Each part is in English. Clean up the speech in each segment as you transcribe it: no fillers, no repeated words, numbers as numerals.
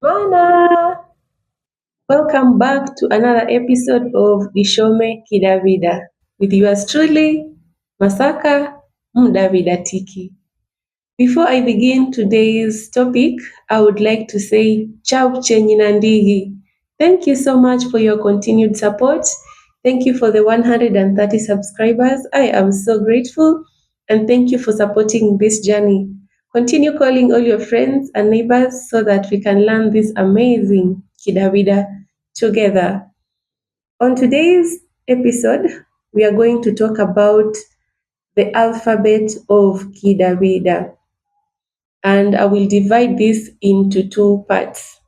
Mana! Welcome back to another episode of Ishome Kidavida with yours truly, Masaka Mdavida Tiki. Before I begin today's topic, I would like to say Ciao Chenyi Nandigi. Thank you so much for your continued support. Thank you for the 130 subscribers. I am so grateful and thank you for supporting this journey. Continue calling all your friends and neighbors so that we can learn this amazing Kidawida together. On today's episode, we are going to talk about the alphabet of Kidawida, and I will divide this into two parts.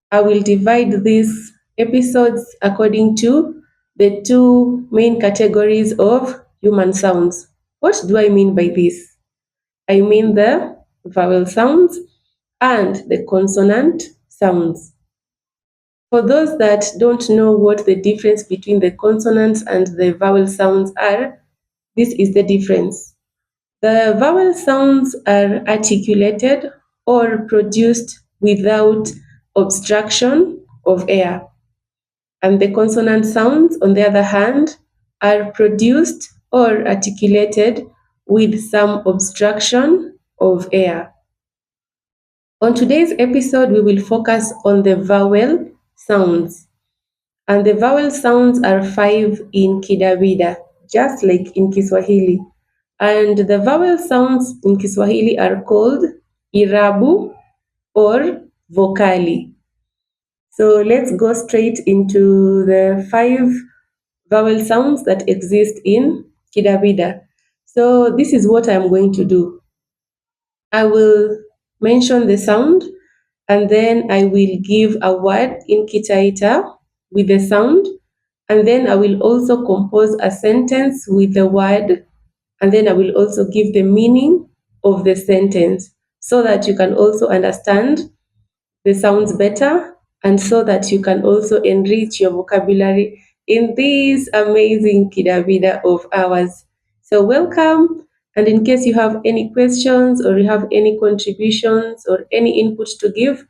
I will divide these episodes according to the two main categories of human sounds. What do I mean by this? I mean the vowel sounds and the consonant sounds. For those that don't know what the difference between the consonants and the vowel sounds are, this is the difference. The vowel sounds are articulated or produced without obstruction of air, and the consonant sounds, on the other hand, are produced or articulated with some obstruction of air. On today's episode, we will focus on the vowel sounds. And the vowel sounds are 5 in Kidawida, just like in Kiswahili. And the vowel sounds in Kiswahili are called irabu or vokali. So let's go straight into the 5 vowel sounds that exist in Kidawida. So this is what I'm going to do. I will mention the sound and then I will give a word in Kitaita with the sound, and then I will also compose a sentence with the word, and then I will also give the meaning of the sentence so that you can also understand the sounds better and so that you can also enrich your vocabulary in this amazing Kidavida of ours. So welcome, and in case you have any questions or you have any contributions or any input to give,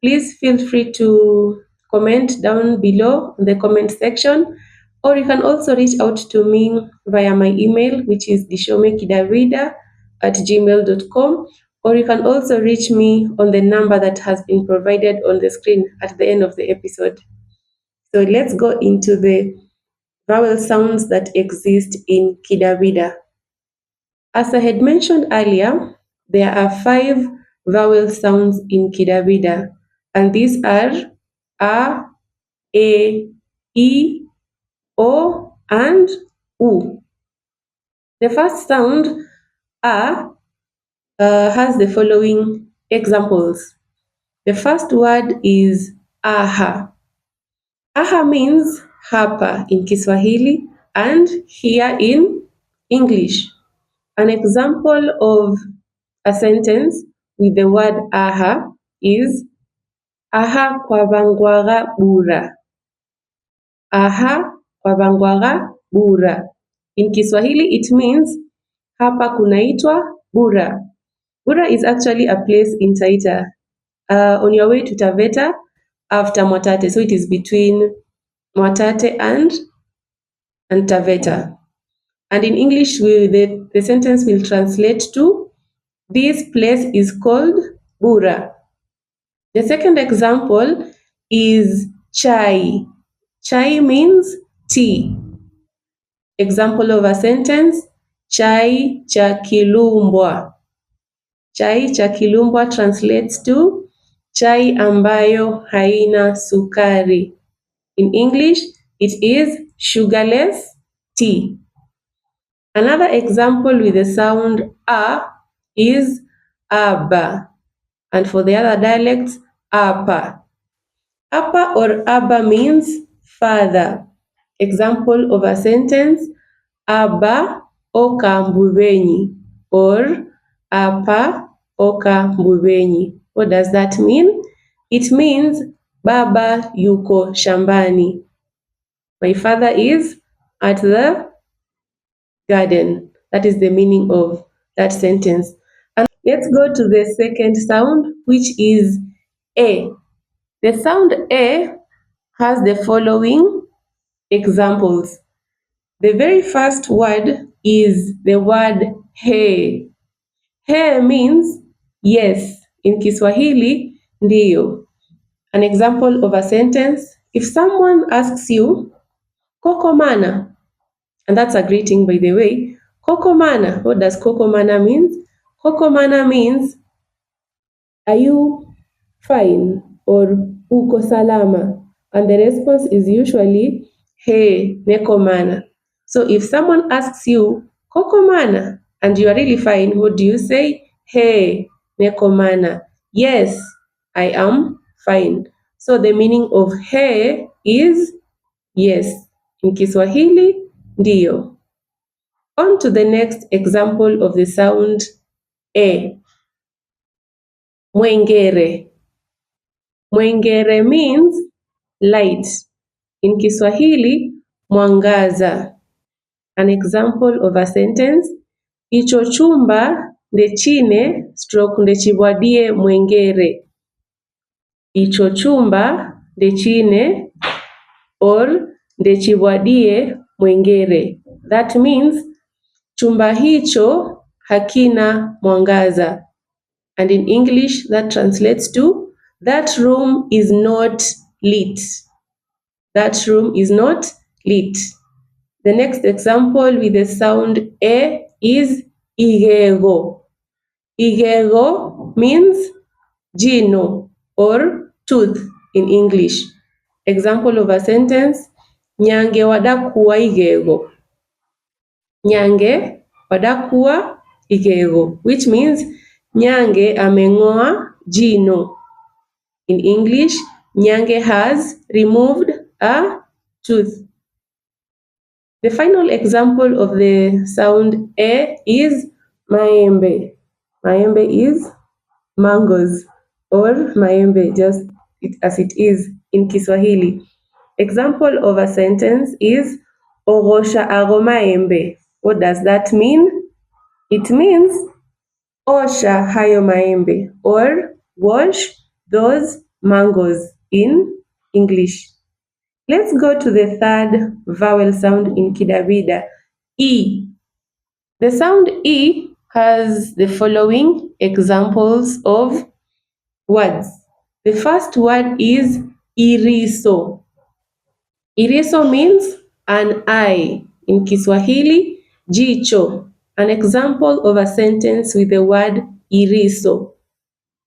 please feel free to comment down below in the comment section, or you can also reach out to me via my email, which is dishomekidavida@gmail.com, or you can also reach me on the number that has been provided on the screen at the end of the episode. So let's go into the vowel sounds that exist in Kidawida. As I had mentioned earlier, there are 5 vowel sounds in Kidawida, and these are A, E, I, O, and U. The first sound, A, has the following examples. The first word is aha. Aha means hapa in Kiswahili and here in English. An example of a sentence with the word aha is aha kwabangwaga bura. Aha kwabangwaga bura. In Kiswahili it means hapa kunaitwa Bura. Bura is actually a place in Taita. On your way to Taveta after Mwatate. So it is between Mwatate and Taveta. And in English, the sentence will translate to, this place is called Bura. The second example is chai. Chai means tea. Example of a sentence, chai cha kilumbwa. Chai cha kilumbwa translates to chai ambayo haina sukari. In English, it is sugarless tea. Another example with the sound a is aba, and for the other dialects, apa. Apa or aba means father. Example of a sentence, aba oka mbuvenyi, or apa oka mbuvenyi. What does that mean? It means baba yuko shambani. My father is at the garden. That is the meaning of that sentence. And let's go to the second sound, which is A. The sound A has the following examples. The very first word is the word he. He means yes. In Kiswahili, ndiyo. An example of a sentence, if someone asks you, Koko mana, and that's a greeting by the way, Koko mana, what does Koko mana means? Koko mana means, are you fine or uko salama? And the response is usually, hey, neko mana. So if someone asks you, Koko mana, and you are really fine, what do you say? Hey, neko mana. Yes, I am fine. So the meaning of hey is yes. In Kiswahili, ndiyo. On to the next example of the sound e. Mwengere. Mwengere means light. In Kiswahili, mwangaza. An example of a sentence, icho chumba ndechine stroke ndechibwadie mwengere. Icho chumba ndechine or ndechibwadie mwengere. That means chumba hicho hakina mwangaza. And in English, that translates to, that room is not lit. That room is not lit. The next example with the sound e is igego. Igego means jino or tooth in English. Example of a sentence, nyange wadakuwa igego. Nyange wadakuwa igego, which means Nyange ameng'oa jino. In English, Nyange has removed a tooth. The final example of the sound e is maembe. Maembe is mangoes or maembe, just as it is in Kiswahili. Example of a sentence is orosha ago maembe. What does that mean? It means osha hayo maembe or wash those mangoes in English. Let's go to the third vowel sound in Kidawida, E. The sound E has the following examples of words. The first word is iriso. Iriso means an eye. In Kiswahili, jicho. An example of a sentence with the word iriso.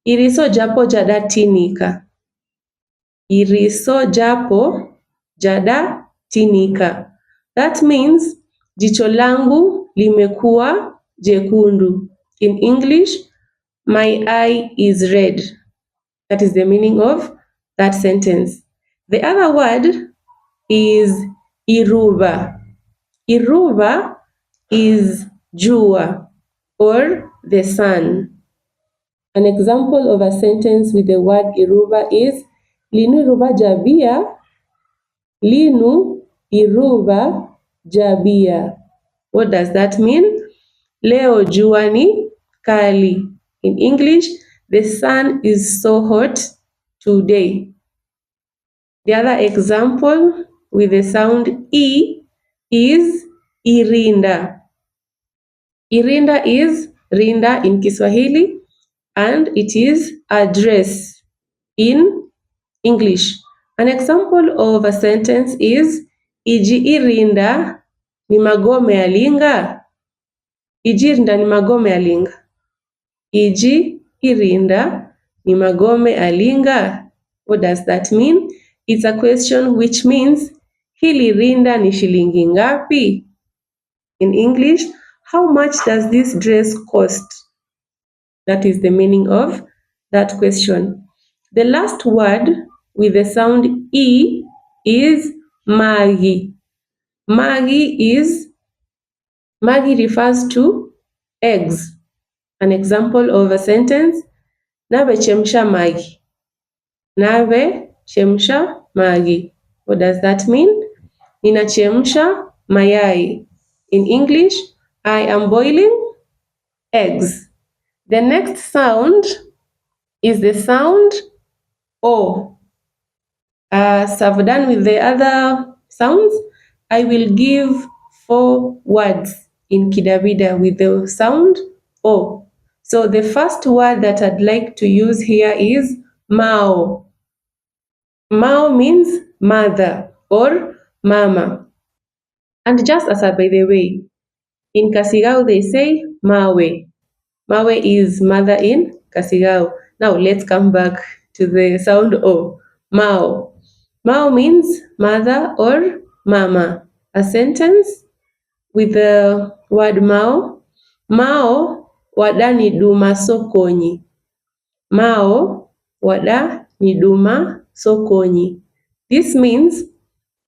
Iriso japo jadatinika. Iriso japo jadatinika. That means jicho langu limekuwa jekundu. In English, my eye is red. That is the meaning of that sentence. The other word is iruba. Iruba is jua or the sun. An example of a sentence with the word iruba is linu iruba jabia. Linu iruba jabia. What does that mean? Leo jua ni kali. In English, the sun is so hot today. The other example with the sound E is irinda. Irinda is rinda in Kiswahili and it is a dress in English. An example of a sentence is iji irinda ni magome alinga. Iji irinda ni magome alinga. Iji irinda ni magome alinga. What does that mean? It's a question which means hili rinda ni shilingi ngapi? In English, how much does this dress cost? That is the meaning of that question. The last word with the sound E is magi. Magi refers to eggs. An example of a sentence, nave chemsha magi. Nave chemsha magi. What does that mean? Ninachemsha mayai. In English, I am boiling eggs. The next sound is the sound O. As I've done with the other sounds, I will give 4 words in Kidawida with the sound O. So the first word that I'd like to use here is Mao. Mao means mother or mama. And just as a by the way, in Kasigao they say Mawe. Mawe is mother in Kasigao. Now let's come back to the sound O. Mao. Mao means mother or mama. A sentence with the word Mao. Mao wada niduma sokonyi. Mao wada niduma sokonyi. This means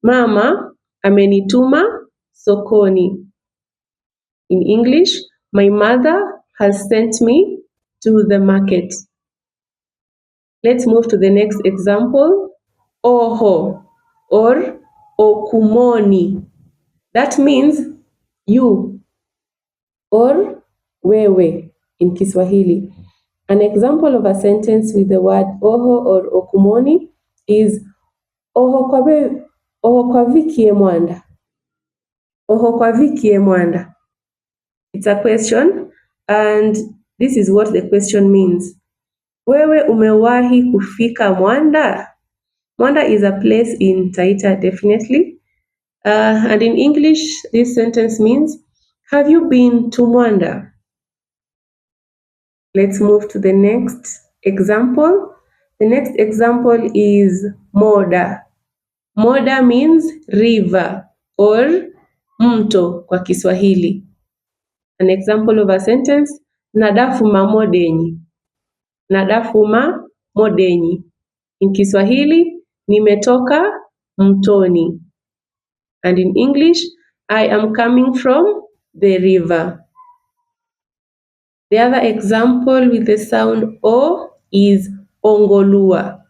mama amenituma sokoni. In English, my mother has sent me to the market. Let's move to the next example. Oho or okumoni. That means you or wewe in Kiswahili. An example of a sentence with the word oho or okumoni is oho kwa viki ye mwanda. Oho kwa viki ye mwanda. It's a question and this is what the question means. Wewe umewahi kufika Mwanda? Mwanda is a place in Taita, definitely. And in English, this sentence means, have you been to Mwanda? Let's move to the next example. The next example is Moda. Moda means river or mto kwa Kiswahili. An example of a sentence, nadafuma modenyi. Nadafuma modenyi. In Kiswahili, nimetoka mtoni. And in English, I am coming from the river. The other example with the sound O is ongolua.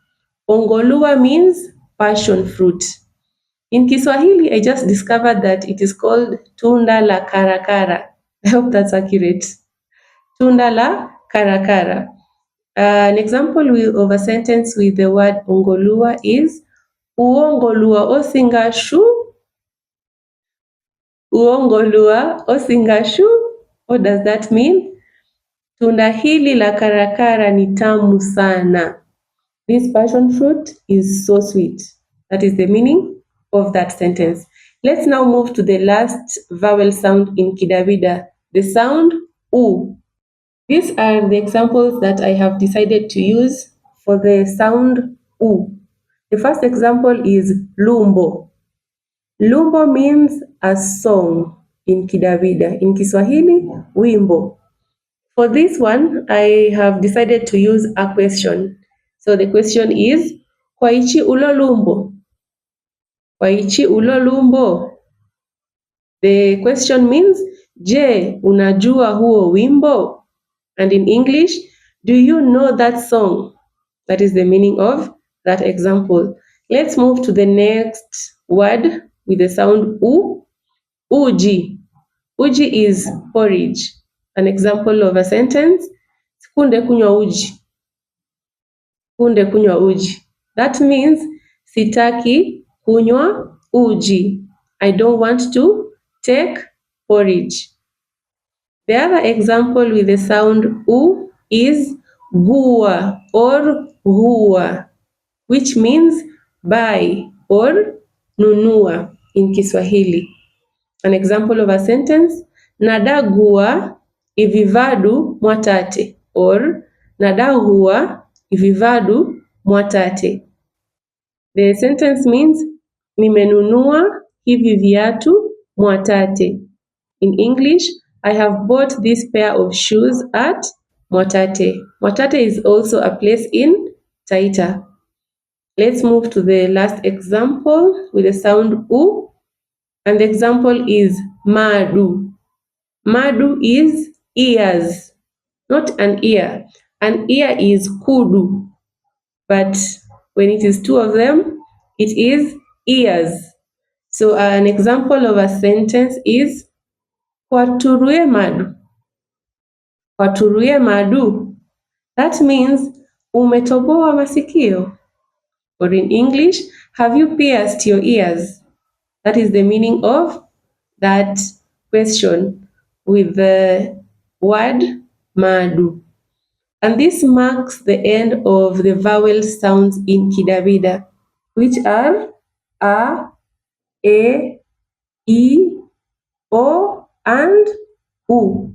Ongolua means passion fruit. In Kiswahili, I just discovered that it is called tunda la karakara. I hope that's accurate. Tunda la karakara. An example of a sentence with the word ongolua is uongolua osingashu. Uongolua osingashu. What does that mean? Tunda hili la karakara ni tamu sana. This passion fruit is so sweet. That is the meaning of that sentence. Let's now move to the last vowel sound in Kidawida, the sound U. These are the examples that I have decided to use for the sound U. The first example is lumbo. Lumbo means a song in Kidawida. In Kiswahili, wimbo. For this one, I have decided to use a question. So the question is, kwaichi ulo lumbo? Kwaichi ulo lumbo? The question means, je, unajua huo wimbo? And in English, do you know that song? That is the meaning of that example. Let's move to the next word with the sound U. Uji. Uji is porridge. An example of a sentence, sikunde kunywa uji. Sikunde kunywa uji. That means sitaki kunywa uji. I don't want to take porridge. The other example with the sound U is gua or gua, which means buy or nunua in Kiswahili. An example of a sentence, nadagua ivivadu mwatate or nadagua ivivadu mwatate. The sentence means nimenunua hivi viatu mwatate. In English, I have bought this pair of shoes at Mwatate. Mwatate is also a place in Taita. Let's move to the last example with the sound U. And the example is madu. Madu is ears, not an ear. An ear is kudu, but when it is two of them, it is ears. So an example of a sentence is kwaturuye madu. Kwaturuye madu. That means umetoboa masikio. Or in English, Have you pierced your ears? That is the meaning of that question with the word madu. And this marks the end of the vowel sounds in Kidawida, which are a, e, o, and u.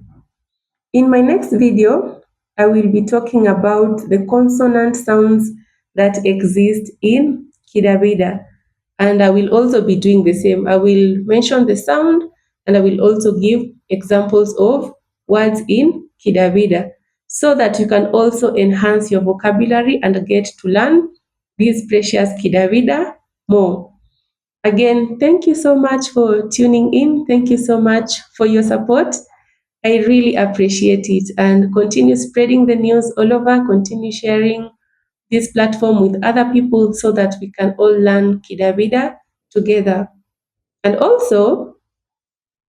In my next video, I will be talking about the consonant sounds that exist in Kidawida. And I will also be doing the same. I will mention the sound and I will also give examples of words in Kidawida so that you can also enhance your vocabulary and get to learn this precious Kidawida more. Again, thank you so much for tuning in. Thank you so much for your support. I really appreciate it, and continue spreading the news all over, continue sharing this platform with other people so that we can all learn Kidawida together. And also,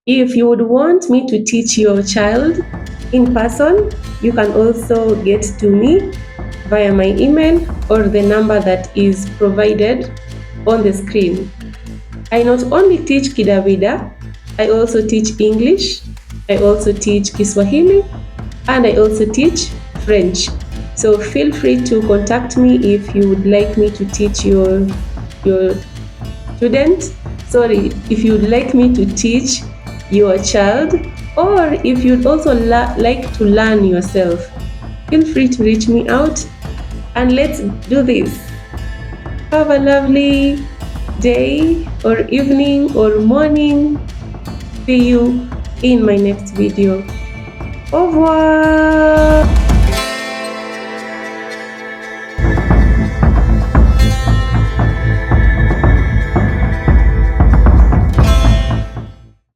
if you would want me to teach your child in person, you can also get to me via my email or the number that is provided on the screen. I not only teach Kidawida, I also teach English, I also teach Kiswahili, and I also teach French. So feel free to contact me if you would like me to teach your student. Sorry, if you would like me to teach your child, or if you'd also like to learn yourself. Feel free to reach me out and let's do this. Have a lovely day or evening or morning. See you in my next video. Au revoir.